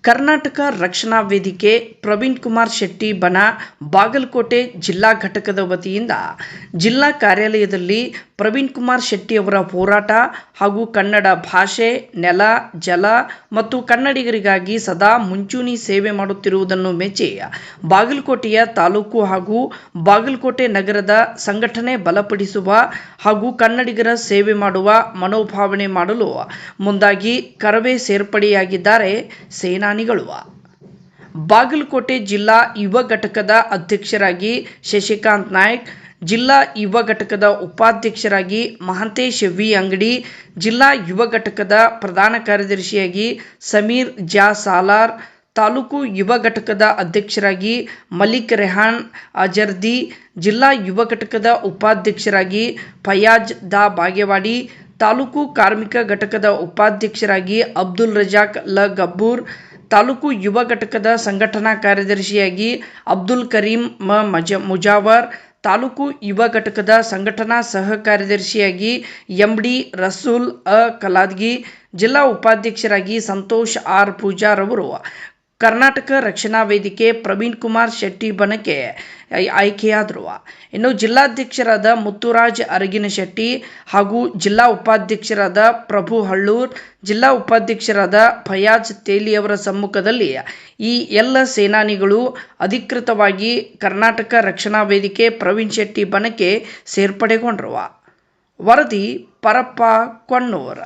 ಕರ್ನಾಟಕ ರಕ್ಷಣಾ ವೇದಿಕೆ ಪ್ರವೀಣ್ ಕುಮಾರ್ ಶೆಟ್ಟಿ ಬಣ ಬಾಗಲಕೋಟೆ ಜಿಲ್ಲಾ ಘಟಕದ ವತಿಯಿಂದ ಜಿಲ್ಲಾ ಕಾರ್ಯಾಲಯದಲ್ಲಿ ಪ್ರವೀಣ್ ಕುಮಾರ್ ಶೆಟ್ಟಿ ಅವರ ಹೋರಾಟ ಹಾಗೂ ಕನ್ನಡ ಭಾಷೆ, ನೆಲ, ಜಲ ಮತ್ತು ಕನ್ನಡಿಗರಿಗಾಗಿ ಸದಾ ಮುಂಚೂಣಿ ಸೇವೆ ಮಾಡುತ್ತಿರುವುದನ್ನು ಮೆಚ್ಚಿ ಬಾಗಲಕೋಟೆಯ ತಾಲೂಕು ಹಾಗೂ ಬಾಗಲಕೋಟೆ ನಗರದ ಸಂಘಟನೆ ಬಲಪಡಿಸುವ ಹಾಗೂ ಕನ್ನಡಿಗರ ಸೇವೆ ಮಾಡುವ ಮನೋಭಾವನೆ ಮಾಡಲು ಮುಂದಾಗಿ ಕರವೇ ಸೇರ್ಪಡೆಯಾಗಿದ್ದಾರೆ ಸೇನಾನಿಗಳು. ಬಾಗಲಕೋಟೆ ಜಿಲ್ಲಾ ಯುವ ಘಟಕದ ಅಧ್ಯಕ್ಷರಾಗಿ ಶಶಿಕಾಂತ್ ನಾಯ್ಕ್, ಜಿಲ್ಲಾ ಯುವ ಘಟಕದ ಉಪಾಧ್ಯಕ್ಷರಾಗಿ ಮಹಾಂತೇಶ್ ವಿ ಅಂಗಡಿ, ಜಿಲ್ಲಾ ಯುವ ಘಟಕದ ಪ್ರಧಾನ ಕಾರ್ಯದರ್ಶಿಯಾಗಿ ಸಮೀರ್ ಜಾ ಸಾಲಾರ್, ತಾಲೂಕು ಯುವ ಘಟಕದ ಅಧ್ಯಕ್ಷರಾಗಿ ಮಲಿಕ್ ರೆಹಾನ್ ಅಜರ್ದಿ, ಜಿಲ್ಲಾ ಯುವ ಘಟಕದ ಉಪಾಧ್ಯಕ್ಷರಾಗಿ ಫಯಾಜ್ ದಾ ಬಾಗೇವಾಡಿ, ತಾಲೂಕು ಕಾರ್ಮಿಕ ಘಟಕದ ಉಪಾಧ್ಯಕ್ಷರಾಗಿ ಅಬ್ದುಲ್ ರಜಾಕ್ ಲ ಗಬ್ಬೂರ್, ತಾಲೂಕು ಯುವ ಘಟಕದ ಸಂಘಟನಾ ಕಾರ್ಯದರ್ಶಿಯಾಗಿ ಅಬ್ದುಲ್ ಕರೀಂ ಮುಜಾವರ್, ತಾಲೂಕು ಯುವ ಘಟಕದ ಸಂಘಟನಾ ಸಹ ಕಾರ್ಯದರ್ಶಿಯಾಗಿ ಎಂಡಿ ರಸೂಲ್ ಕಲಾದ್ಗಿ, ಜಿಲ್ಲಾ ಉಪಾಧ್ಯಕ್ಷರಾಗಿ ಸಂತೋಷ್ ಆರ್ ಪೂಜಾರ್ ಅವರು ಕರ್ನಾಟಕ ರಕ್ಷಣಾ ವೇದಿಕೆ ಪ್ರವೀಣ್ ಕುಮಾರ್ ಶೆಟ್ಟಿ ಬಣಕ್ಕೆ ಆಯ್ಕೆಯಾದರು. ಇನ್ನು ಜಿಲ್ಲಾಧ್ಯಕ್ಷರಾದ ಮುತ್ತುರಾಜ್ ಅರಗಿನಶೆಟ್ಟಿ ಹಾಗೂ ಜಿಲ್ಲಾ ಉಪಾಧ್ಯಕ್ಷರಾದ ಪ್ರಭು ಹಳ್ಳೂರ್, ಜಿಲ್ಲಾ ಉಪಾಧ್ಯಕ್ಷರಾದ ಫಯಾಜ್ ತೇಲಿ ಅವರ ಸಮ್ಮುಖದಲ್ಲಿ ಈ ಎಲ್ಲ ಸೇನಾನಿಗಳು ಅಧಿಕೃತವಾಗಿ ಕರ್ನಾಟಕ ರಕ್ಷಣಾ ವೇದಿಕೆ ಪ್ರವೀಣ್ ಶೆಟ್ಟಿ ಬಣಕ್ಕೆ ಸೇರ್ಪಡೆಗೊಂಡರು. ವರದಿ ಪರಪ್ಪ ಕೊಣ್ಣೂರ್.